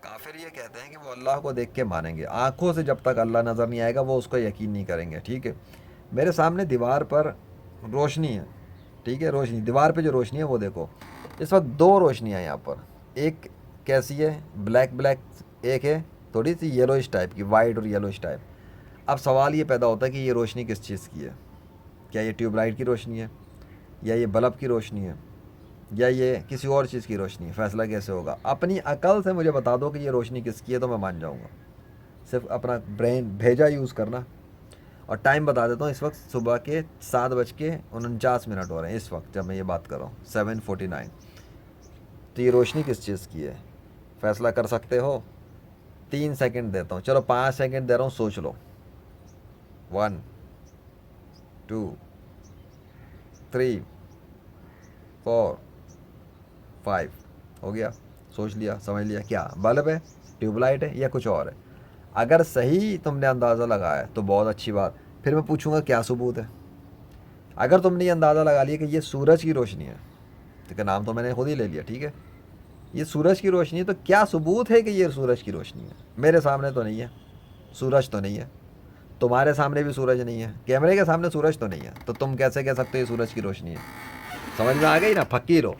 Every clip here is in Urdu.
کافر یہ کہتے ہیں کہ وہ اللہ کو دیکھ کے مانیں گے، آنکھوں سے جب تک اللہ نظر نہیں آئے گا وہ اس کو یقین نہیں کریں گے، ٹھیک ہے؟ میرے سامنے دیوار پر روشنی ہے، ٹھیک ہے؟ روشنی دیوار پہ جو روشنی ہے وہ دیکھو، اس وقت دو روشنیاں ہیں یہاں پر، ایک کیسی ہے، بلیک بلیک، ایک ہے تھوڑی سی یلوئش ٹائپ کی، وائٹ اور یلوئش ٹائپ۔ اب سوال یہ پیدا ہوتا ہے کہ یہ روشنی کس چیز کی ہے؟ کیا یہ ٹیوب لائٹ کی روشنی ہے، یا یہ بلب کی روشنی ہے، یا یہ کسی اور چیز کی روشنی ہے؟ فیصلہ کیسے ہوگا؟ اپنی عقل سے مجھے بتا دو کہ یہ روشنی کس کی ہے تو میں مان جاؤں گا، صرف اپنا برین بھیجا یوز کرنا۔ اور ٹائم بتا دیتا ہوں، اس وقت صبح کے 7:49 ہو رہے ہیں اس وقت جب میں یہ بات کر رہا ہوں، 7:49۔ تو یہ روشنی کس چیز کی ہے؟ فیصلہ کر سکتے ہو؟ 3 سیکنڈ دیتا ہوں، چلو 5 سیکنڈ دے رہا ہوں، سوچ لو۔ 1، 2، 3، 4، 5۔ ہو گیا؟ سوچ لیا، سمجھ لیا، کیا بلب ہے، ٹیوب لائٹ ہے، یا کچھ اور ہے؟ اگر صحیح تم نے اندازہ لگایا تو بہت اچھی بات، پھر میں پوچھوں گا کیا ثبوت ہے؟ اگر تم نے یہ اندازہ لگا لیا کہ یہ سورج کی روشنی ہے، تو کا نام تو میں نے خود ہی لے لیا، ٹھیک ہے؟ یہ سورج کی روشنی ہے، تو کیا ثبوت ہے کہ یہ سورج کی روشنی ہے؟ میرے سامنے تو نہیں ہے، سورج تو نہیں ہے، تمہارے سامنے بھی سورج نہیں ہے، کیمرے کے سامنے سورج تو نہیں ہے، تو تم کیسے کہہ سکتے ہو یہ سورج کی روشنی ہے؟ سمجھ میں آ گئی نا؟ فقیر ہو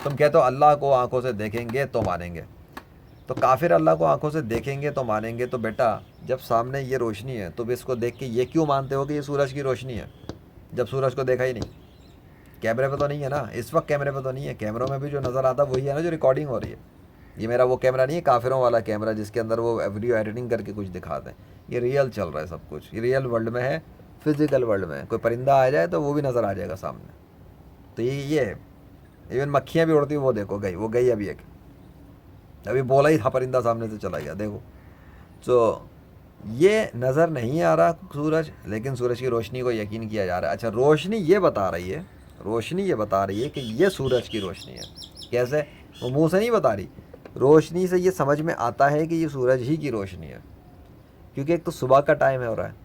تم، کہتے ہو اللہ کو آنکھوں سے دیکھیں گے تو مانیں گے، تو کافر اللہ کو آنکھوں سے دیکھیں گے تو مانیں گے، تو بیٹا جب سامنے یہ روشنی ہے تو اس کو دیکھ کے یہ کیوں مانتے ہو کہ یہ سورج کی روشنی ہے، جب سورج کو دیکھا ہی نہیں؟ کیمرے پہ تو نہیں ہے نا اس وقت، کیمرے پہ تو نہیں ہے، کیمروں میں بھی جو نظر آتا ہے وہی ہے نا جو ریکارڈنگ ہو رہی ہے۔ یہ میرا وہ کیمرہ نہیں ہے کافروں والا کیمرہ جس کے اندر وہ ویڈیو ایڈیٹنگ کر کے کچھ دکھاتے ہیں، یہ ریئل چل رہا ہے سب کچھ، یہ ریئل ورلڈ میں ہے، فزیکل ورلڈ میں ہے، کوئی پرندہ آ جائے تو وہ بھی نظر آ جائے گا سامنے، تو یہ ہے۔ ایون مکھیاں بھی اڑتی ہیں، وہ دیکھو گئی، وہ گئی ابھی ایک، ابھی بولا ہی تھا پرندہ سامنے سے چلا گیا، دیکھو۔ تو یہ نظر نہیں آ رہا سورج، لیکن سورج کی روشنی کو یقین کیا جا رہا ہے۔ اچھا روشنی یہ بتا رہی ہے، روشنی یہ بتا رہی ہے کہ یہ سورج کی روشنی ہے، کیسے؟ وہ منہ سے نہیں بتا رہی، روشنی سے یہ سمجھ میں آتا ہے کہ یہ سورج ہی کی روشنی ہے، کیونکہ ایک تو صبح کا ٹائم ہے ہو رہا ہے،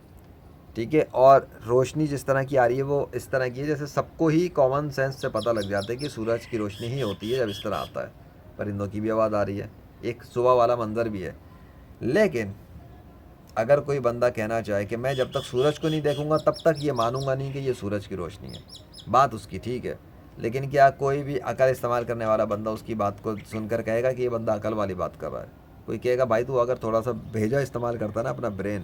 ٹھیک ہے؟ اور روشنی جس طرح کی آ رہی ہے وہ اس طرح کی ہے جیسے سب کو ہی کامن سینس سے پتہ لگ جاتا ہے کہ سورج کی روشنی ہی ہوتی ہے جب اس طرح آتا ہے، پرندوں کی بھی آواز آ رہی ہے، ایک صبح والا منظر بھی ہے۔ لیکن اگر کوئی بندہ کہنا چاہے کہ میں جب تک سورج کو نہیں دیکھوں گا تب تک یہ مانوں گا نہیں کہ یہ سورج کی روشنی ہے، بات اس کی ٹھیک ہے، لیکن کیا کوئی بھی عقل استعمال کرنے والا بندہ اس کی بات کو سن کر کہے گا کہ یہ بندہ عقل والی بات کر رہا ہے؟ کوئی کہے گا بھائی تو اگر تھوڑا سا بھیجا استعمال کرتا نا اپنا برین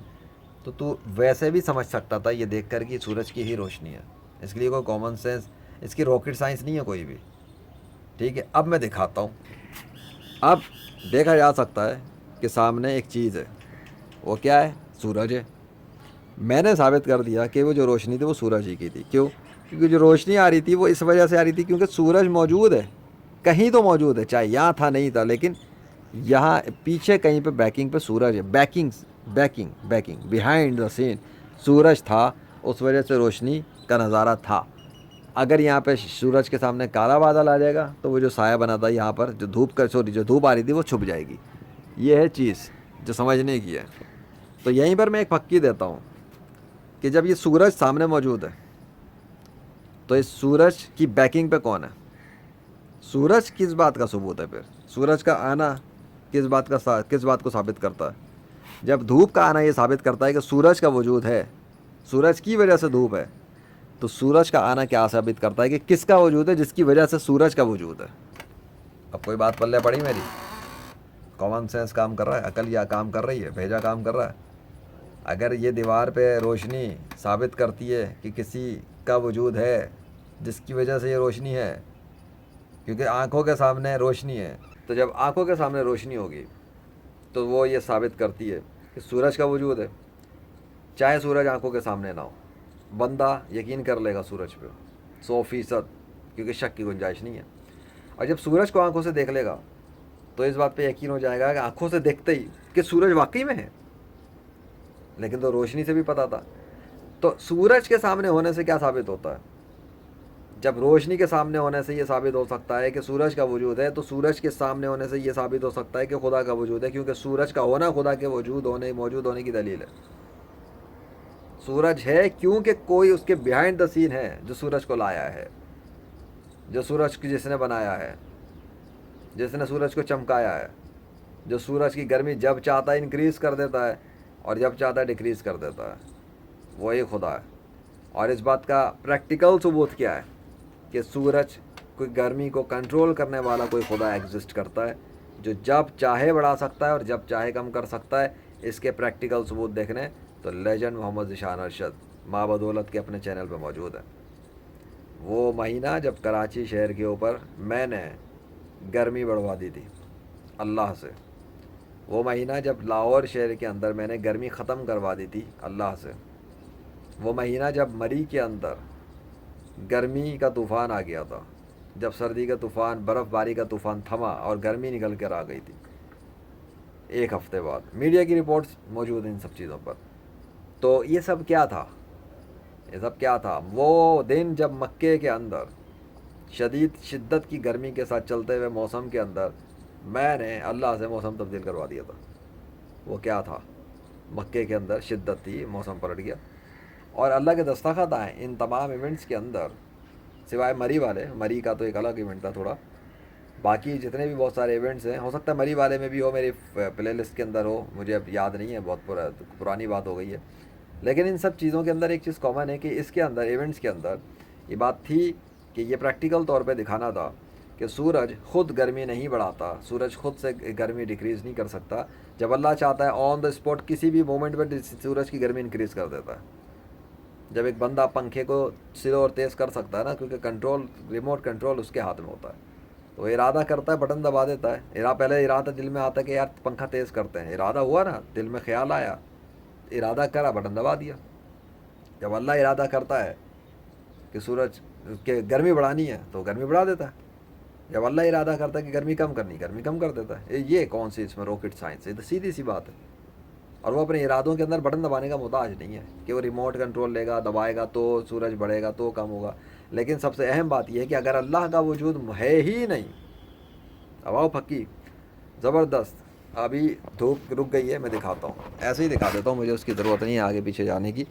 تو ویسے بھی سمجھ سکتا تھا یہ دیکھ کر کہ سورج کی ہی روشنی ہے، اس کے لیے کوئی کامن سینس، اس کی راکٹ سائنس نہیں ہے کوئی بھی، ٹھیک ہے؟ اب میں دکھاتا ہوں، اب دیکھا جا سکتا ہے کہ سامنے ایک چیز ہے، وہ کیا ہے؟ سورج ہے۔ میں نے ثابت کر دیا کہ وہ جو روشنی تھی وہ سورج ہی کی تھی، کیوں؟ کیونکہ جو روشنی آ رہی تھی وہ اس وجہ سے آ رہی تھی کیونکہ سورج موجود ہے، کہیں تو موجود ہے، چاہے یہاں تھا نہیں تھا، لیکن یہاں پیچھے کہیں پہ بیکنگ پہ سورج ہے، بیکنگ بیہائنڈ دا سین سورج تھا، اس وجہ سے روشنی کا نظارہ تھا۔ اگر یہاں پہ سورج کے سامنے کالا بادل آ جائے گا تو وہ جو سایہ بنا تھا یہاں پر جو دھوپ آ رہی تھی وہ چھپ جائے گی، یہ ہے چیز جو سمجھنے کی ہے۔ تو یہیں پر میں ایک پکی دیتا ہوں کہ جب یہ سورج سامنے موجود ہے تو اس سورج کی بیکنگ پہ کون ہے؟ سورج کس بات کا ثبوت ہے؟ پھر سورج کا آنا کس بات کو ثابت کرتا ہے؟ جب دھوپ کا آنا یہ ثابت کرتا ہے کہ سورج کا وجود ہے، سورج کی وجہ سے دھوپ ہے، تو سورج کا آنا کیا ثابت کرتا ہے کہ کس کا وجود ہے؟ جس کی وجہ سے سورج کا وجود ہے۔ اب کوئی بات پلے پڑی میری؟ کامن سینس کام کر رہا ہے، عقل یا کام کر رہی ہے، بھیجا کام کر رہا ہے؟ اگر یہ دیوار پہ روشنی ثابت کرتی ہے کہ کسی کا وجود ہے جس کی وجہ سے یہ روشنی ہے، کیونکہ آنکھوں کے سامنے روشنی ہے، تو جب آنکھوں کے سامنے روشنی ہوگی تو وہ یہ ثابت کرتی ہے کہ سورج کا وجود ہے، چاہے سورج آنکھوں کے سامنے نہ ہو، بندہ یقین کر لے گا سورج پہ 100%، کیونکہ شک کی گنجائش نہیں ہے۔ اور جب سورج کو آنکھوں سے دیکھ لے گا تو اس بات پہ یقین ہو جائے گا کہ آنکھوں سے دیکھتے ہی کہ سورج واقعی میں ہے، لیکن تو روشنی سے بھی پتا تھا۔ تو سورج کے سامنے ہونے سے کیا ثابت ہوتا ہے؟ جب روشنی کے سامنے ہونے سے یہ ثابت ہو سکتا ہے کہ سورج کا وجود ہے، تو سورج کے سامنے ہونے سے یہ ثابت ہو سکتا ہے کہ خدا کا وجود ہے، کیونکہ سورج کا ہونا خدا کے موجود ہونے کی دلیل ہے۔ سورج ہے کیونکہ کوئی اس کے بیہائنڈ دا سین ہے جو سورج کو لایا ہے، جو سورج کو جس نے بنایا ہے، جس نے سورج کو چمکایا ہے، جو سورج کی گرمی جب چاہتا ہے انکریز کر دیتا ہے اور جب چاہتا ہے ڈیکریز کر دیتا ہے، وہی خدا ہے۔ اور اس بات کا پریکٹیکل ثبوت کیا ہے کہ سورج کوئی گرمی کو کنٹرول کرنے والا کوئی خدا ایگزسٹ کرتا ہے جو جب چاہے بڑھا سکتا ہے اور جب چاہے کم کر سکتا ہے۔ اس کے پریکٹیکل ثبوت دیکھنے تو لیجنڈ محمد ذیشان ارشد ماں بدولت کے اپنے چینل پہ موجود ہے۔ وہ مہینہ جب کراچی شہر کے اوپر میں نے گرمی بڑھوا دی تھی اللہ سے، وہ مہینہ جب لاہور شہر کے اندر میں نے گرمی ختم کروا دی تھی اللہ سے، وہ مہینہ جب مری کے اندر گرمی کا طوفان آ گیا تھا، جب سردی کا طوفان، برف باری کا طوفان تھما اور گرمی نکل کر آ گئی تھی ایک ہفتے بعد، میڈیا کی رپورٹس موجود ہیں ان سب چیزوں پر۔ تو یہ سب کیا تھا؟ یہ سب کیا تھا؟ وہ دن جب مکے کے اندر شدت کی گرمی کے ساتھ چلتے ہوئے موسم کے اندر میں نے اللہ سے موسم تبدیل کروا دیا تھا۔ وہ کیا تھا؟ مکے کے اندر شدت تھی، موسم پلٹ گیا، اور اللہ کے دستخط آئے ان تمام ایونٹس کے اندر، سوائے مری والے۔ مری کا تو ایک الگ ایونٹ تھا تھوڑا، باقی جتنے بھی بہت سارے ایونٹس ہیں، ہو سکتا ہے مری والے میں بھی ہو، میری پلے لسٹ کے اندر ہو، مجھے اب یاد نہیں ہے، بہت پرانی بات ہو گئی ہے۔ لیکن ان سب چیزوں کے اندر ایک چیز کامن ہے کہ اس کے اندر ایونٹس کے اندر یہ بات تھی کہ یہ پریکٹیکل طور پہ دکھانا تھا کہ سورج خود گرمی نہیں بڑھاتا، سورج خود سے گرمی ڈیکریز نہیں کر سکتا۔ جب اللہ چاہتا ہے آن دا اسپاٹ کسی بھی مومنٹ پہ سورج کی گرمی انکریز کر دیتا ہے۔ جب ایک بندہ پنکھے کو سلو اور تیز کر سکتا ہے نا، کیونکہ کنٹرول، ریموٹ کنٹرول اس کے ہاتھ میں ہوتا ہے، تو ارادہ کرتا ہے، بٹن دبا دیتا ہے۔ پہلے ارادہ دل میں آتا ہے کہ یار پنکھا تیز کرتے ہیں، ارادہ ہوا نا، دل میں خیال آیا، ارادہ کرا، بٹن دبا دیا۔ جب اللہ ارادہ کرتا ہے کہ سورج کہ گرمی بڑھانی ہے تو گرمی بڑھا دیتا ہے، جب اللہ ارادہ کرتا ہے کہ گرمی کم کرنی، گرمی کم کر دیتا ہے۔ یہ کون سی اس میں راکٹ سائنس ہے؟ تو سیدھی سی بات ہے۔ اور وہ اپنے ارادوں کے اندر بٹن دبانے کا محتاج نہیں ہے کہ وہ ریموٹ کنٹرول لے گا، دبائے گا تو سورج بڑھے گا تو کم ہوگا۔ لیکن سب سے اہم بات یہ ہے کہ اگر اللہ کا وجود ہے ہی نہیں، ہوا پھکی زبردست، ابھی دھوپ رک گئی ہے، میں دکھاتا ہوں، ایسے ہی دکھا دیتا ہوں، مجھے اس کی ضرورت نہیں ہے آگے پیچھے جانے کی،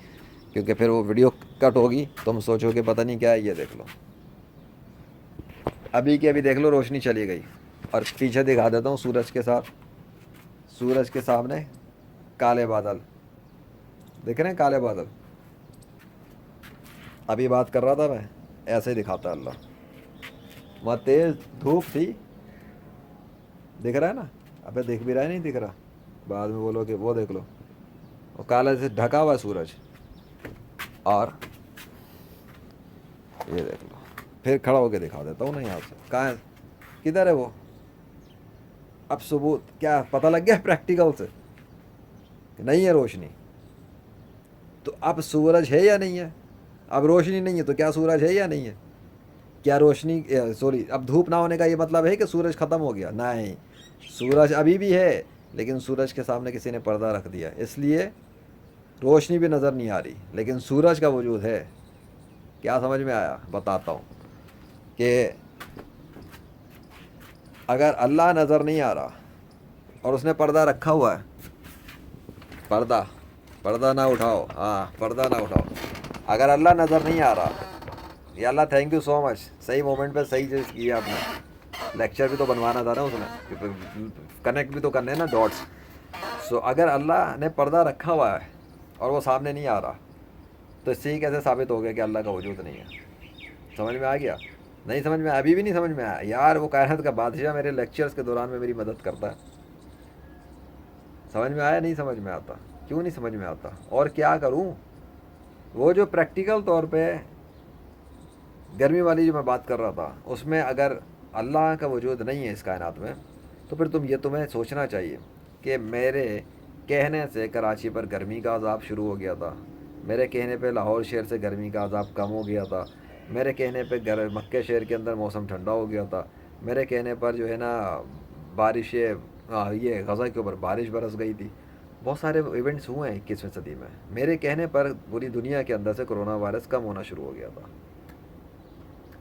کیونکہ پھر وہ ویڈیو کٹ ہوگی، تم سوچو کہ پتہ نہیں کیا ہے۔ یہ دیکھ لو، ابھی کی ابھی دیکھ لو، روشنی چلی گئی، اور پیچھے دکھا دیتا ہوں سورج کے ساتھ، سورج کے سامنے کالے بادل دیکھ رہے ہیں، کالے بادل۔ ابھی بات کر رہا تھا میں، ایسے ہی دکھاتا اللہ، وہاں تیز دھوپ تھی، دکھ رہا ہے نا؟ ابے دیکھ بھی رہا ہے، نہیں دکھ رہا؟ بعد میں بولو کہ وہ دیکھ لو، وہ کالے سے ڈھکا ہوا سورج، اور یہ دیکھ لو، پھر کھڑا ہو کے دکھا دیتا ہوں نا یہاں سے، کہاں ہے، کدھر ہے وہ؟ اب ثبوت کیا پتہ لگ گیا پریکٹیکل سے کہ نہیں ہے روشنی؟ تو اب سورج ہے یا نہیں ہے؟ اب روشنی نہیں ہے تو کیا سورج ہے یا نہیں ہے؟ کیا روشنی، سوری، اب دھوپ نہ ہونے کا یہ مطلب ہے کہ سورج ختم ہو گیا؟ نہیں، سورج ابھی بھی ہے، لیکن سورج کے سامنے کسی نے پردہ رکھ دیا، اس لیے روشنی بھی نظر نہیں آ رہی، لیکن سورج کا وجود ہے۔ کیا سمجھ میں آیا؟ بتاتا ہوں کہ اگر اللہ نظر نہیں آ رہا اور اس نے پردہ رکھا ہوا ہے، پردہ نہ اٹھاؤ، ہاں پردہ نہ اٹھاؤ، اگر اللہ نظر نہیں آ رہا، یا اللہ تھینک یو سو مچ، صحیح مومنٹ پہ صحیح چیز کی ہے آپ نے، لیکچر بھی تو بنوانا تھا نا اس نے، کنیکٹ بھی تو کرنے نا ڈاٹس۔ سو اگر اللہ نے پردہ رکھا ہوا ہے اور وہ سامنے نہیں آ رہا، تو اس سے ہی کیسے ثابت ہو گیا کہ اللہ کا وجود نہیں ہے؟ سمجھ میں آ گیا؟ نہیں سمجھ میں، ابھی بھی نہیں سمجھ میں آیا یار؟ وہ کائنات کا بادشاہ میرے لیکچرز کے دوران میں میری مدد کرتا ہے۔ سمجھ میں آیا؟ نہیں سمجھ میں آتا؟ کیوں نہیں سمجھ میں آتا؟ اور کیا کروں؟ وہ جو پریکٹیکل طور پہ گرمی والی جو میں بات کر رہا تھا، اس میں اگر اللہ کا وجود نہیں ہے اس کائنات میں، تو پھر تمہیں سوچنا چاہیے کہ میرے کہنے سے کراچی پر گرمی کا عذاب شروع ہو گیا تھا، میرے کہنے پہ لاہور شہر سے گرمی کا عذاب کم ہو گیا تھا، میرے کہنے پہ مکہ شہر کے اندر موسم ٹھنڈا ہو گیا تھا، میرے کہنے پر جو ہے نا بارشیں، یہ غزہ کے اوپر بارش برس گئی تھی، بہت سارے ایونٹس ہوئے ہیں 21ویں صدی میں، میرے کہنے پر پوری دنیا کے اندر سے کرونا وائرس کم ہونا شروع ہو گیا تھا،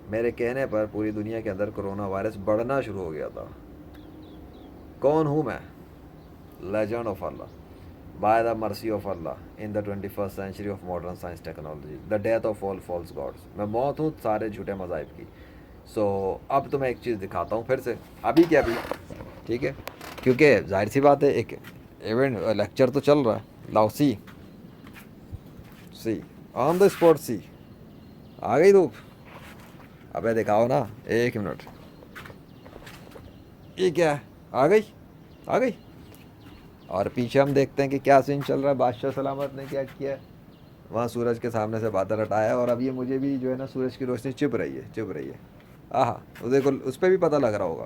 میرے کہنے پر پوری دنیا کے اندر کرونا وائرس بڑھنا شروع ہو گیا تھا۔ کون ہوں میں؟ Legend of Allah, by the mercy of Allah, in the 21st century of modern science technology, the death of all false gods, میں موت ہوں سارے جھوٹے مذاہب کی۔ سو اب تو میں ایک چیز دکھاتا ہوں پھر سے، ابھی کیا ابھی، ٹھیک ہے؟ کیونکہ ظاہر سی بات ہے ایک ایونٹ لیکچر تو چل رہا ہے. لاؤ سی آن دا اسپاٹ سی آ گئی دھوپ. ابے دکھاؤ نا, ایک منٹ, یہ کیا ہے, آ گئی. اور پیچھے ہم دیکھتے ہیں کہ کیا سین چل رہا ہے. بادشاہ سلامت نے کیا کیا ہے, وہاں سورج کے سامنے سے بادل ہٹایا, اور اب یہ مجھے بھی جو ہے نا سورج کی روشنی چپ رہی ہے. آہا, دیکھو اس پہ بھی پتہ لگ رہا ہوگا.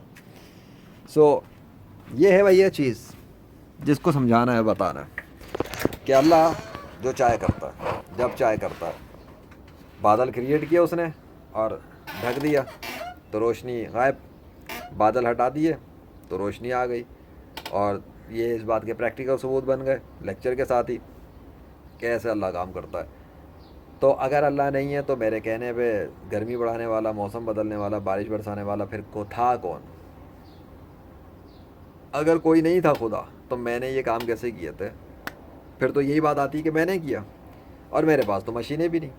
سو یہ ہے بھائی یہ چیز جس کو سمجھانا ہے, بتانا ہے کہ اللہ جو چاہے کرتا ہے, جب چاہے کرتا ہے. بادل کریٹ کیا اس نے اور ڈھک دیا تو روشنی غائب, بادل ہٹا دیے تو روشنی آ گئی. اور یہ اس بات کے پریکٹیکل ثبوت بن گئے لیکچر کے ساتھ ہی کہ ایسے اللہ کام کرتا ہے. تو اگر اللہ نہیں ہے تو میرے کہنے پہ گرمی بڑھانے والا, موسم بدلنے والا, بارش برسانے والا پھر کو تھا کون؟ اگر کوئی نہیں تھا خدا تو میں نے یہ کام کیسے کیے تھے؟ پھر تو یہی بات آتی کہ میں نے کیا, اور میرے پاس تو مشینیں بھی نہیں.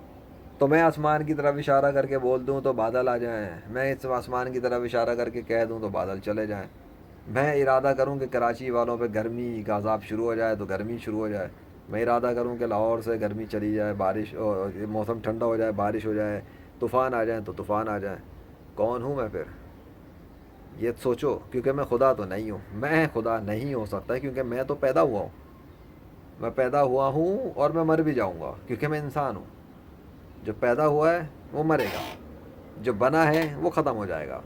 تو میں آسمان کی طرف اشارہ کر کے بول دوں تو بادل آ جائیں, میں اس آسمان کی طرف اشارہ کر کے کہہ دوں تو بادل چلے جائیں. میں ارادہ کروں کہ کراچی والوں پہ گرمی کا عذاب شروع ہو جائے تو گرمی شروع ہو جائے. میں ارادہ کروں کہ لاہور سے گرمی چلی جائے, بارش, موسم ٹھنڈا ہو جائے, بارش ہو جائے, طوفان آ جائیں تو طوفان آ جائیں. کون ہوں میں پھر؟ یہ سوچو, کیونکہ میں خدا تو نہیں ہوں. میں خدا نہیں ہو سکتا کیونکہ میں تو پیدا ہوا ہوں. میں پیدا ہوا ہوں اور میں مر بھی جاؤں گا کیونکہ میں انسان ہوں. جو پیدا ہوا ہے وہ مرے گا, جو بنا ہے وہ ختم ہو جائے گا.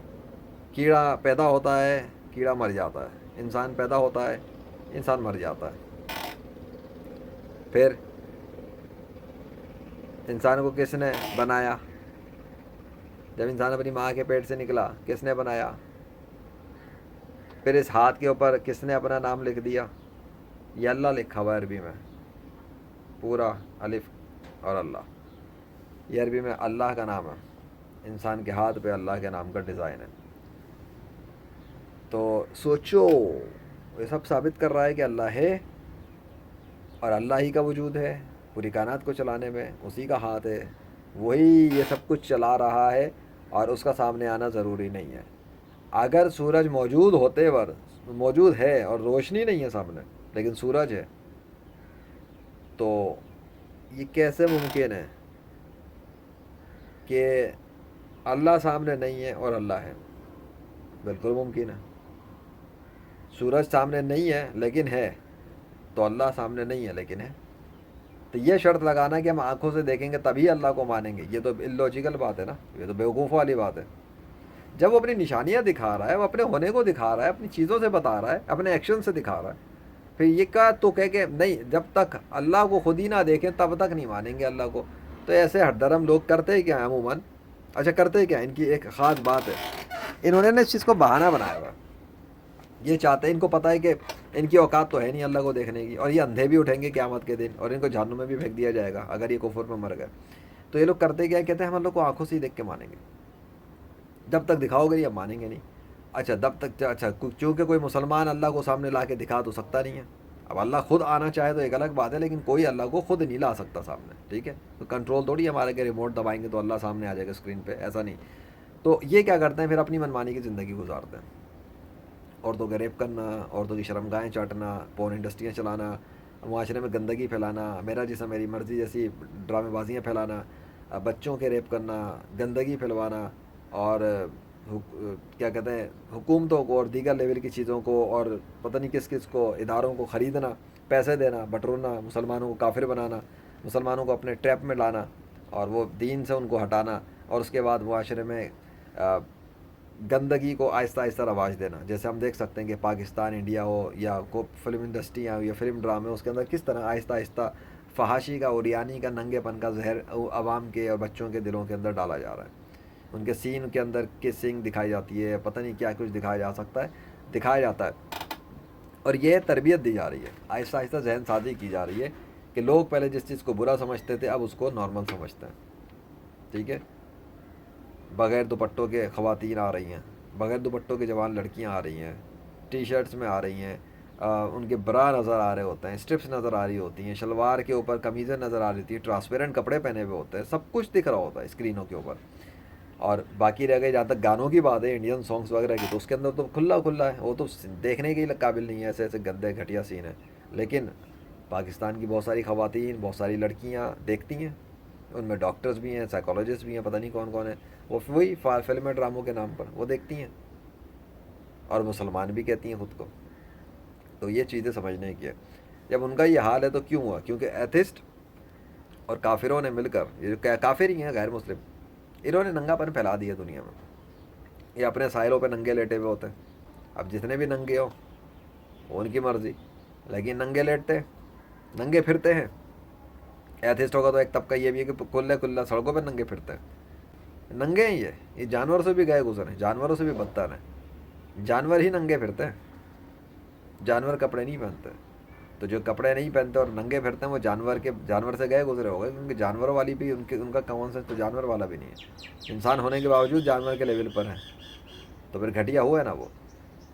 کیڑا پیدا ہوتا ہے, کیڑا مر جاتا ہے. انسان پیدا ہوتا ہے, انسان مر جاتا ہے. پھر انسان کو کس نے بنایا؟ جب انسان اپنی ماں کے پیٹ سے نکلا کس نے بنایا؟ پھر اس ہاتھ کے اوپر کس نے اپنا نام لکھ دیا؟ یہ اللہ لکھا ہوا ہے عربی میں, پورا الف اور اللہ. یہ عربی میں اللہ کا نام ہے, انسان کے ہاتھ پہ اللہ کے نام کا ڈیزائن ہے. تو سوچو, یہ سب ثابت کر رہا ہے کہ اللہ ہے اور اللہ ہی کا وجود ہے پوری کائنات کو چلانے میں, اسی کا ہاتھ ہے, وہی یہ سب کچھ چلا رہا ہے اور اس کا سامنے آنا ضروری نہیں ہے. اگر سورج موجود ہے اور روشنی نہیں ہے سامنے لیکن سورج ہے, تو یہ کیسے ممکن ہے کہ اللہ سامنے نہیں ہے اور اللہ ہے؟ بالکل ممکن ہے. سورج سامنے نہیں ہے لیکن ہے, تو اللہ سامنے نہیں ہے لیکن ہے. تو یہ شرط لگانا کہ ہم آنکھوں سے دیکھیں گے تبھی اللہ کو مانیں گے, یہ تو الوجیکل بات ہے نا, یہ تو بیوقوف والی بات ہے. جب وہ اپنی نشانیاں دکھا رہا ہے, وہ اپنے ہونے کو دکھا رہا ہے, اپنی چیزوں سے بتا رہا ہے, اپنے ایکشن سے دکھا رہا ہے, پھر یہ کا تو کہہ کے نہیں, جب تک اللہ کو خود ہی نہ دیکھیں تب تک نہیں مانیں گے اللہ کو. تو ایسے ہر دھرم لوگ کرتے ہی کیا ہیں عموماً؟ اچھا کرتے ہی کیا, ان کی ایک خاص بات ہے, انہوں نے اس چیز کو بہانہ بنایا ہوا. یہ چاہتے ہیں, ان کو پتہ ہے کہ ان کی اوقات تو ہے نہیں اللہ کو دیکھنے کی, اور یہ اندھے بھی اٹھیں گے قیامت کے دن اور ان کو جہنم میں بھی پھینک دیا جائے گا اگر یہ کفر میں مر گئے. تو یہ لوگ کرتے کیا, کہتے ہیں ہم اللہ کو آنکھوں سے ہی دیکھ کے مانیں گے, جب تک دکھاؤ گے نہیں اب مانیں گے نہیں. اچھا جب تک, اچھا چونکہ کوئی مسلمان اللہ کو سامنے لا کے دکھا تو سکتا نہیں ہے. اب اللہ خود آنا چاہے تو ایک الگ بات ہے, لیکن کوئی اللہ کو خود نہیں لا سکتا سامنے, ٹھیک ہے. تو کنٹرول تھوڑی ہمارے کے ریموٹ دبائیں گے تو اللہ سامنے آ جائے گا اسکرین پہ, ایسا نہیں. تو یہ کیا کرتے ہیں, پھر اپنی منمانی کی زندگی گزارتے ہیں. عورتوں کا ریپ کرنا, عورتوں کی شرمگاہیں چاٹنا, پورن انڈسٹریاں چلانا, معاشرے میں گندگی پھیلانا, میرا جسم میری مرضی جیسی ڈرامے بازیاں پھیلانا, بچوں کے ریپ کرنا, گندگی پھیلوانا, اور کیا کہتے ہیں حکومتوں کو اور دیگر لیول کی چیزوں کو اور پتہ نہیں کس کس کو, اداروں کو خریدنا, پیسے دینا, بٹورنا, مسلمانوں کو کافر بنانا, مسلمانوں کو اپنے ٹریپ میں لانا اور وہ دین سے ان کو ہٹانا, اور اس کے بعد معاشرے میں گندگی کو آہستہ آہستہ رواج دینا. جیسے ہم دیکھ سکتے ہیں کہ پاکستان, انڈیا ہو یا کو فلم انڈسٹریاں ہو یا فلم ڈرامے, اس کے اندر کس طرح آہستہ آہستہ فحاشی کا, اوریانی کا, ننگے پن کا زہر عوام کے اور بچوں کے دلوں کے اندر ڈالا جا رہا ہے. ان کے سین کے اندر کسنگ دکھائی جاتی ہے, پتہ نہیں کیا کچھ دکھایا جا سکتا ہے, دکھایا جاتا ہے. اور یہ تربیت دی جا رہی ہے, آہستہ آہستہ ذہن سازی کی جا رہی ہے کہ لوگ پہلے جس چیز کو برا سمجھتے تھے اب اس کو نارمل سمجھتے ہیں, ٹھیک ہے. بغیر دوپٹوں کے خواتین آ رہی ہیں, بغیر دوپٹوں کے جوان لڑکیاں آ رہی ہیں, ٹی شرٹس میں آ رہی ہیں, ان کے برا نظر آ رہے ہوتے ہیں, اسٹرپس نظر آ رہی ہوتی ہیں, شلوار کے اوپر قمیضیں نظر آ رہی ہوتی ہیں, ٹرانسپیرنٹ کپڑے پہنے ہوئے ہوتے ہیں, سب کچھ دکھ رہا ہوتا ہے اسکرینوں کے اوپر. اور باقی رہ گئی جہاں تک گانوں کی بات ہے انڈین سانگس وغیرہ کی، تو اس کے اندر تو کھلا کھلا ہے، وہ تو دیکھنے کے ہی قابل نہیں ہے، ایسے ایسے گندے گھٹیا سین ہیں. لیکن پاکستان کی بہت ساری خواتین، بہت ساری لڑکیاں دیکھتی ہیں، ان میں ڈاکٹرز بھی ہیں، سائیکالوجسٹ بھی ہیں، پتہ نہیں کون کون ہیں، وہ وہی فلمیں ڈراموں کے نام پر وہ دیکھتی ہیں اور مسلمان بھی کہتی ہیں خود کو. تو یہ چیزیں سمجھنے کی ہے. جب ان کا یہ حال ہے تو کیوں ہوا؟ کیونکہ ایتھسٹ اور کافروں نے مل کر، یہ جو کافر ہی ہیں غیر مسلم، انہوں نے ننگا پن پھیلا دیا دنیا میں. یہ اپنے ساحلوں پہ ننگے لیٹے ہوئے ہوتے ہیں. اب جتنے بھی ننگے ہوں وہ ان کی مرضی، لیکن ننگے لیٹتے ننگے پھرتے ہیں. ایتھسٹ ہوگا تو ایک طبقہ یہ بھی ہے کہ کلے کلّا سڑکوں پہ ننگے پھرتے ہیں. ننگے ہیں یہ جانور سے بھی گئے گزر ہیں، جانوروں سے بھی بدتر ہیں. جانور ہی ننگے پھرتے ہیں، جانور کپڑے نہیں پہنتے. تو جو کپڑے نہیں پہنتے اور ننگے پھرتے ہیں وہ جانور سے گئے گزرے ہو گئے، کیونکہ جانوروں والی بھی ان کا کامن سینس تو جانور والا بھی نہیں ہے. انسان ہونے کے باوجود جانور کے لیول پر ہیں، تو پھر گھٹیا ہوا ہے نا وہ.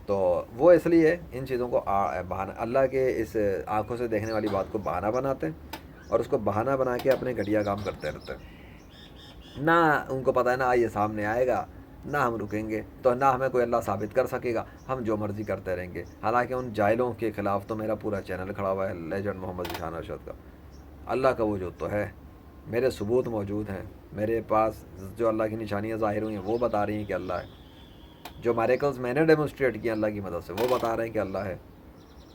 تو وہ اس لیے ان چیزوں کو بہانہ، اللہ کے اس آنکھوں سے دیکھنے والی بات کو بہانہ بناتے ہیں اور اس کو بہانہ بنا کے اپنے گھٹیا کام کرتے رہتے ہیں. نہ ان کو پتہ ہے نا یہ سامنے آئے گا، نہ ہم رکیں گے تو نہ ہمیں کوئی اللہ ثابت کر سکے گا، ہم جو مرضی کرتے رہیں گے. حالانکہ ان جاہلوں کے خلاف تو میرا پورا چینل کھڑا ہوا ہے، لیجنڈ محمد ذیشان ارشد کا. اللہ کا وجود تو ہے، میرے ثبوت موجود ہیں میرے پاس، جو اللہ کی نشانیاں ظاہر ہوئی ہیں وہ بتا رہی ہیں کہ اللہ ہے. جو میریکلز میں نے ڈیمونسٹریٹ کیا اللہ کی مدد سے وہ بتا رہے ہیں کہ اللہ ہے.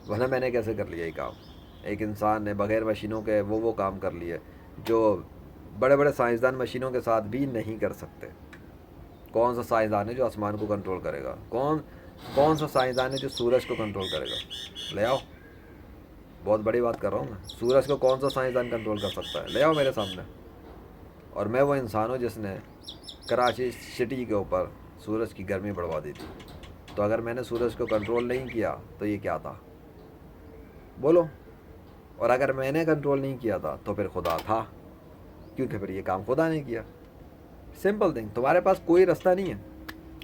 ورنہ میں نے کیسے کر لیا یہ کام؟ ایک انسان نے بغیر مشینوں کے وہ کام کر لیے جو بڑے بڑے سائنسدان مشینوں کے ساتھ بھی نہیں کر سکتے. کون سا سائنسدان ہے جو آسمان کو کنٹرول کرے گا؟ کون سا سائنسدان ہے جو سورج کو کنٹرول کرے گا؟ لے آؤ، بہت بڑی بات کر رہا ہوں میں. سورج کو کون سا سائنسدان کنٹرول کر سکتا ہے؟ لے آؤ میرے سامنے. اور میں وہ انسان ہوں جس نے کراچی سٹی کے اوپر سورج کی گرمی بڑھوا دی تھی. تو اگر میں نے سورج کو کنٹرول نہیں کیا تو یہ کیا تھا؟ بولو. اور اگر میں نے کنٹرول نہیں کیا تھا تو پھر خدا تھا، کیونکہ پھر یہ کام خدا نے کیا. Simple thing. تمہارے پاس کوئی راستہ نہیں ہے.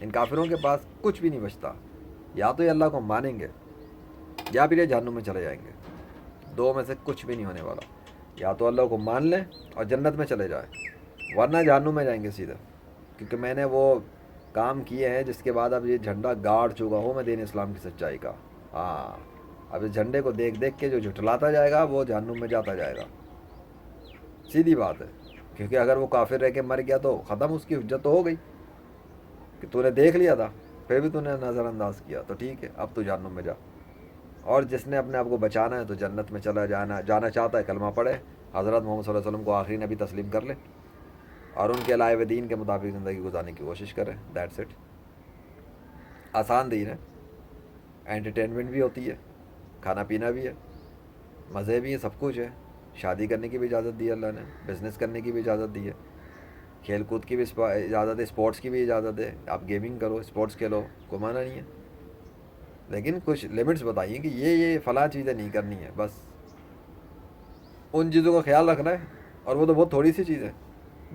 ان کافروں کے پاس کچھ بھی نہیں بچتا. یا تو یہ اللہ کو مانیں گے یا پھر یہ جہنم میں چلے جائیں گے. دو میں سے کچھ بھی نہیں ہونے والا. یا تو اللہ کو مان لیں اور جنت میں چلے جائیں، ورنہ جہنم میں جائیں گے سیدھے. کیونکہ میں نے وہ کام کیے ہیں جس کے بعد اب یہ جھنڈا گاڑ چکا ہوں میں دین اسلام کی سچائی کا. ہاں، اب اس جھنڈے کو دیکھ دیکھ کے جو جھٹلاتا جائے گا وہ جہنم میں جاتا جائے گا. سیدھی بات ہے. کیونکہ اگر وہ کافر رہ کے مر گیا تو ختم، اس کی حجت تو ہو گئی کہ تو نے دیکھ لیا تھا پھر بھی تو نے نظر انداز کیا، تو ٹھیک ہے اب تو جہنم میں جا. اور جس نے اپنے آپ کو بچانا ہے تو جنت میں جانا چاہتا ہے کلمہ پڑھے، حضرت محمد صلی اللہ علیہ وسلم کو آخری نبی تسلیم کر لے اور ان کے لائے ہوئے دین کے مطابق زندگی گزارنے کی کوشش کرے. That's it. آسان دین ہے. انٹرٹینمنٹ بھی ہوتی ہے، کھانا پینا بھی ہے، مزے بھی ہیں، سب کچھ ہے. شادی کرنے کی بھی اجازت دی ہے اللہ نے، بزنس کرنے کی بھی اجازت دی ہے، کھیل کود کی بھی اجازت ہے، اسپورٹس کی بھی اجازت ہے. آپ گیمنگ کرو، اسپورٹس کھیلو، کوئی معنی نہیں ہے. لیکن کچھ لمٹس بتائیے کہ یہ فلاں چیزیں نہیں کرنی ہے. بس ان چیزوں کا خیال رکھنا ہے، اور وہ تو بہت تھوڑی سی چیز ہے.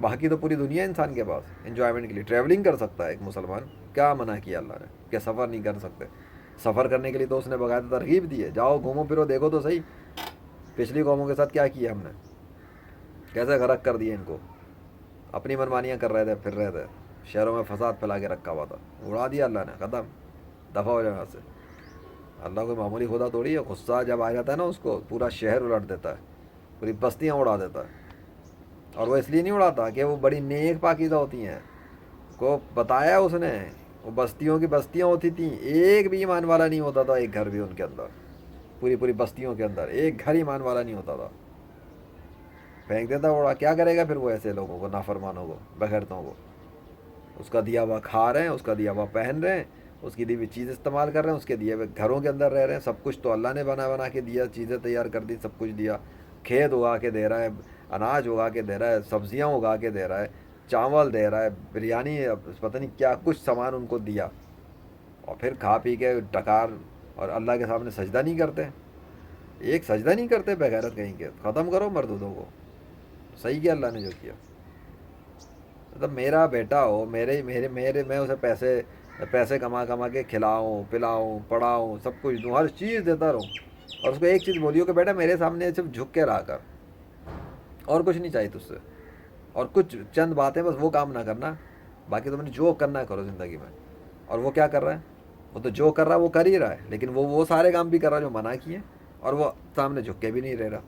باقی تو پوری دنیا انسان کے پاس انجوائمنٹ کے لیے. ٹریولنگ کر سکتا ہے ایک مسلمان، کیا منع کیا اللہ نے کہ سفر نہیں کر سکتے؟ سفر کرنے کے لیے تو اس نے باقاعدہ ترغیب دی ہے. جاؤ گھومو پھرو، دیکھو تو صحیح پچھلی قوموں کے ساتھ کیا کیا ہم نے، کیسے غرق کر دیے ان کو. اپنی منمانیاں کر رہے تھے، پھر رہے تھے، شہروں میں فساد پھیلا کے رکھا ہوا تھا، اڑا دیا اللہ نے، ختم، دفع ہو جائے سے. اللہ کوئی معمولی خدا توڑی ہے. غصہ جب آ جاتا ہے نا اس کو پورا شہر الٹ دیتا ہے، پوری بستیاں اڑا دیتا ہے. اور وہ اس لیے نہیں اڑاتا کہ وہ بڑی نیک پاکیزہ ہوتی ہیں. کو بتایا اس نے، وہ بستیوں کی بستیاں ہوتی تھیں، ایک بھی ایمان والا نہیں ہوتا تھا ایک گھر بھی ان کے اندر. پوری بستیوں کے اندر ایک گھر ایمان والا نہیں ہوتا تھا. پھینک دیتا اڑا. کیا کرے گا پھر وہ ایسے لوگوں کو، نافرمانوں کو، بغیرتوں کو؟ اس کا دیا ہوا کھا رہے ہیں، اس کا دیا ہوا پہن رہے ہیں، اس کی دی ہوئی چیز استعمال کر رہے ہیں، اس کے دیے ہوئے گھروں کے اندر رہ رہے ہیں. سب کچھ تو اللہ نے بنا کے دیا، چیزیں تیار کر دی، سب کچھ دیا. کھیت اگا کے دے رہا ہے، اناج اگا کے دے رہا ہے، سبزیاں اگا کے دے رہا ہے، چاول دے رہا ہے، بریانی، پتہ نہیں کیا کچھ سامان ان کو دیا. اور پھر کھا پی کے ڈکار اور اللہ کے سامنے سجدہ نہیں کرتے. ایک سجدہ نہیں کرتے بغیرت کہیں کے. ختم کرو مردودوں کو. صحیح کیا اللہ نے جو کیا. مطلب میرا بیٹا ہو، میں اسے پیسے کما کے کھلاؤں پلاؤں پڑھاؤں، سب کچھ دوں، ہر چیز دیتا رہوں، اور اس کو ایک چیز بولیو کہ بیٹا میرے سامنے صرف جھک کے رہا کر، اور کچھ نہیں چاہیے تجھ سے، اور کچھ چند باتیں بس وہ کام نہ کرنا باقی تم نے جو کرنا ہے کرو زندگی میں. اور وہ کیا کر رہا ہے؟ وہ تو جو کر رہا ہے وہ کر ہی رہا ہے, لیکن وہ سارے کام بھی کر رہا ہے جو منع کیے, اور وہ سامنے جھک کے بھی نہیں رہ رہا.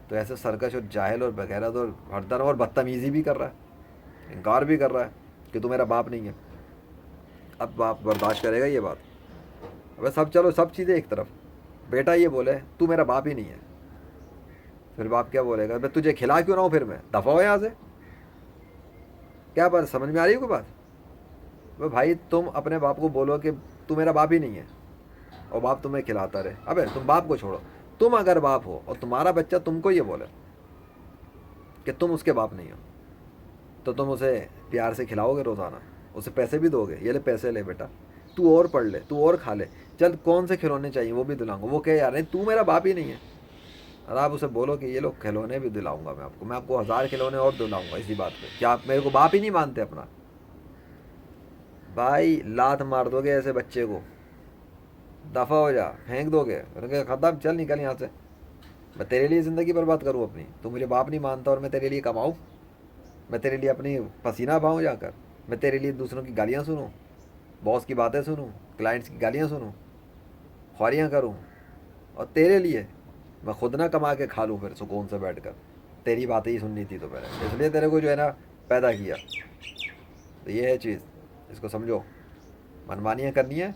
تو ایسے سرکش اور جاہل اور بغیرت اور ہردر اور بدتمیزی بھی کر رہا ہے, انکار بھی کر رہا ہے کہ تو میرا باپ نہیں ہے. اب باپ برداشت کرے گا یہ بات؟ ابے سب چلو سب چیزیں ایک طرف, بیٹا یہ بولے تو میرا باپ ہی نہیں ہے, پھر باپ کیا بولے گا؟ میں تجھے کھلا کیوں نہ ہوں, پھر میں دفعہ ہو یہاں سے. کیا بات سمجھ میں آ رہی ہے کوئی بات؟ بھائی تم اپنے باپ کو بولو کہ تو میرا باپ ہی نہیں ہے, اور باپ تمہیں کھلاتا رہے. ابے تم باپ کو چھوڑو, تم اگر باپ ہو اور تمہارا بچہ تم کو یہ بولے کہ تم اس کے باپ نہیں ہو, تو تم اسے پیار سے کھلاؤ گے روزانہ, اسے پیسے بھی دو گے, یہ لے پیسے لے بیٹا, تو اور پڑھ لے, تو اور کھا لے, چل کون سے کھلونے چاہیے وہ بھی دلاؤں گا. وہ کہ یار نہیں تو میرا باپ ہی نہیں ہے, اور آپ اسے بولو کہ یہ لوگ کھلونے بھی دلاؤں گا میں آپ کو 1000 کھلونے اور دلاؤں گا اسی بات پہ. کیا آپ میرے کو باپ ہی نہیں مانتے اپنا؟ بھائی لات مار دو گے ایسے بچے کو, دفعہ ہو جا, پھینک دو گے, ختم, چل نکل یہاں سے. میں تیرے لیے زندگی برباد کروں اپنی؟ تو مجھے باپ نہیں مانتا اور میں تیرے لیے کماؤں, میں تیرے لیے اپنی پسینہ بہاؤں جا کر, میں تیرے لیے دوسروں کی گالیاں سنوں, باس کی باتیں سنوں, کلائنٹس کی گالیاں سنوں, خواریاں کروں, اور تیرے لیے میں خود نہ کما کے کھا لوں پھر سکون سے بیٹھ کر. تیری باتیں ہی سننی تھی تو میں نے اس لیے تیرے کو جو ہے نا پیدا کیا. تو یہ ہے چیز, اس کو سمجھو. منمانیاں کرنی ہے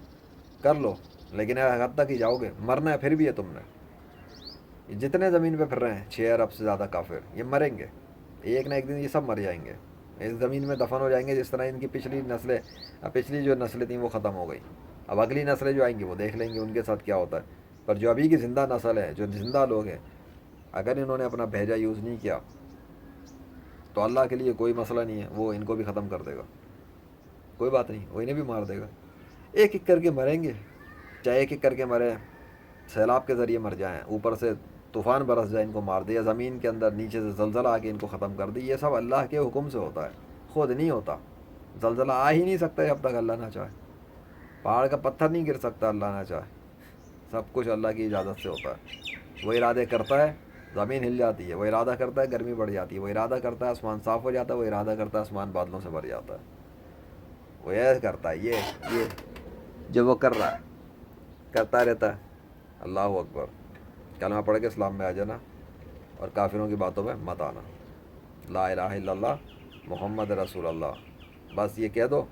کر لو, لیکن حد تک ہی جاؤ گے, مرنا ہے پھر بھی ہے تم نے. جتنے زمین پہ پھر رہے ہیں 6 ارب سے زیادہ کافر, یہ مریں گے ایک نہ ایک دن, یہ سب مر جائیں گے, اس زمین میں دفن ہو جائیں گے. جس طرح ان کی پچھلی نسلیں, پچھلی جو نسلیں تھیں وہ ختم ہو گئی, اب اگلی نسلیں جو آئیں گی وہ دیکھ لیں گے ان کے ساتھ کیا ہوتا ہے. پر جو ابھی کی زندہ نسل ہے, جو زندہ لوگ ہیں, اگر انہوں نے اپنا بھیجا یوز نہیں کیا تو اللہ کے لیے کوئی مسئلہ نہیں ہے, وہ ان کو بھی ختم کر دے گا. کوئی بات نہیں, وہ انہیں بھی مار دے گا. ایک ایک کر کے مریں گے, چاہے ایک ایک کر کے مریں, سیلاب کے ذریعے مر جائیں, اوپر سے طوفان برس جائے ان کو مار دے, یا زمین کے اندر نیچے سے زلزلہ آ کے ان کو ختم کر دے. یہ سب اللہ کے حکم سے ہوتا ہے, خود نہیں ہوتا. زلزلہ آ ہی نہیں سکتا جب تک اللہ نہ چاہے, پہاڑ کا پتھر نہیں گر سکتا اللہ نہ چاہے. سب کچھ اللہ کی اجازت سے ہوتا ہے. وہ ارادے کرتا ہے زمین ہل جاتی ہے, وہ ارادہ کرتا ہے گرمی بڑھ جاتی ہے, وہ ارادہ کرتا ہے آسمان صاف ہو جاتا ہے, وہ ارادہ کرتا ہے آسمان بادلوں سے بھر جاتا ہے. وہ یہ کرتا ہے, یہ جو وہ کر رہا ہے کرتا رہتا ہے. اللہ اکبر. کلمہ پڑھ کے اسلام میں آ جانا, اور کافروں کی باتوں میں مت آنا. لا الہ الا اللہ محمد رسول اللہ, بس یہ کہہ دو,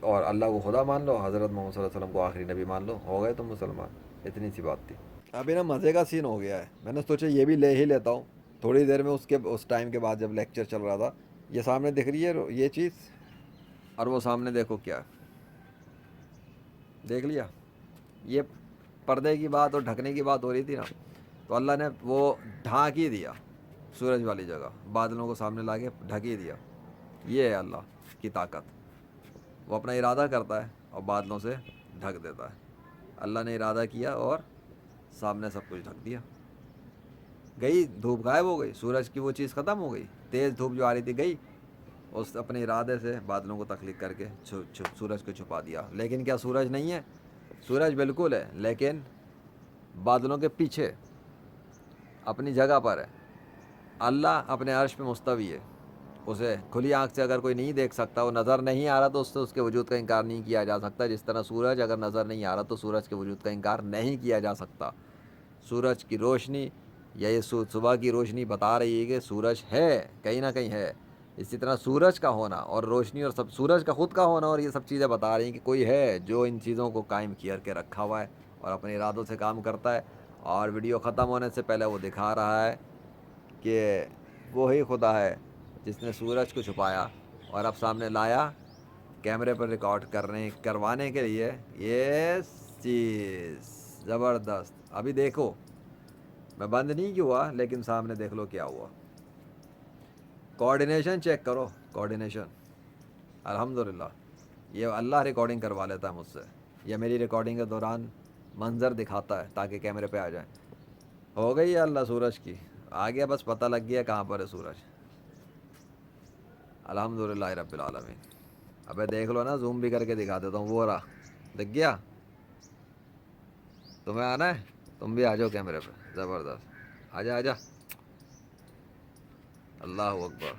اور اللہ کو خدا مان لو, حضرت محمد صلی اللہ علیہ وسلم کو آخری نبی مان لو, ہو گئے تم مسلمان. اتنی سی بات تھی. ابھی نا مزے کا سین ہو گیا ہے, میں نے سوچا یہ بھی لے ہی لیتا ہوں تھوڑی دیر میں. اس ٹائم کے بعد جب لیکچر چل رہا تھا, یہ سامنے دکھ رہی ہے یہ چیز, اور وہ سامنے دیکھو کیا, دیکھ لیا؟ یہ پردے کی بات اور ڈھکنے کی بات ہو رہی تھی نا, تو اللہ نے وہ ڈھانک ہی دیا سورج والی جگہ, بادلوں کو سامنے لا کے ڈھک ہی دیا. یہ ہے اللہ کی طاقت, وہ اپنا ارادہ کرتا ہے اور بادلوں سے ڈھک دیتا ہے. اللہ نے ارادہ کیا اور سامنے سب کچھ ڈھک دیا. گئی دھوپ, غائب ہو گئی, سورج کی وہ چیز ختم ہو گئی, تیز دھوپ جو آ رہی تھی گئی, اس اپنے ارادے سے بادلوں کو تخلیق کر کے سورج کو چھپا دیا. لیکن کیا سورج نہیں ہے؟ سورج بالکل ہے, لیکن بادلوں کے پیچھے اپنی جگہ پر ہے. اللہ اپنے عرش پہ مستوی ہے, اسے کھلی آنکھ سے اگر کوئی نہیں دیکھ سکتا, وہ نظر نہیں آ رہا, تو اس سے اس کے وجود کا انکار نہیں کیا جا سکتا. جس طرح سورج اگر نظر نہیں آ رہا تو سورج کے وجود کا انکار نہیں کیا جا سکتا. سورج کی روشنی یا یہ صبح کی روشنی بتا رہی ہے کہ سورج ہے, کہیں نہ کہیں ہے. اسی طرح سورج کا ہونا اور روشنی اور سب, سورج کا خود کا ہونا اور یہ سب چیزیں بتا رہی ہیں کہ کوئی ہے جو ان چیزوں کو قائم کر کے رکھا ہوا ہے اور اپنے ارادوں سے کام کرتا ہے. اور ویڈیو ختم ہونے سے پہلے وہ دکھا رہا ہے کہ وہی خدا ہے جس نے سورج کو چھپایا اور اب سامنے لایا کیمرے پر ریکارڈ کروانے کے لیے. یہ چیز زبردست. ابھی دیکھو, میں بند نہیں کیا ہوا, لیکن سامنے دیکھ لو کیا ہوا. کوآرڈینیشن چیک کرو, کوآرڈینیشن الحمدللہ. یہ اللہ ریکارڈنگ کروا لیتا ہے مجھ سے, یہ میری ریکارڈنگ کے دوران منظر دکھاتا ہے تاکہ کیمرے پہ آ جائیں. ہو گئی ہے اللہ سورج کی, آ گیا, بس پتہ لگ گیا کہاں پر ہے سورج. الحمدللہ رب العالمین. ابے دیکھ لو نا, زوم بھی کر کے دکھا دیتا ہوں, وہ رہا, دکھ گیا. تمہیں آنا ہے, تم بھی آ جاؤ کیمرے پہ. زبردست, آجا آجا. اللہ اکبر.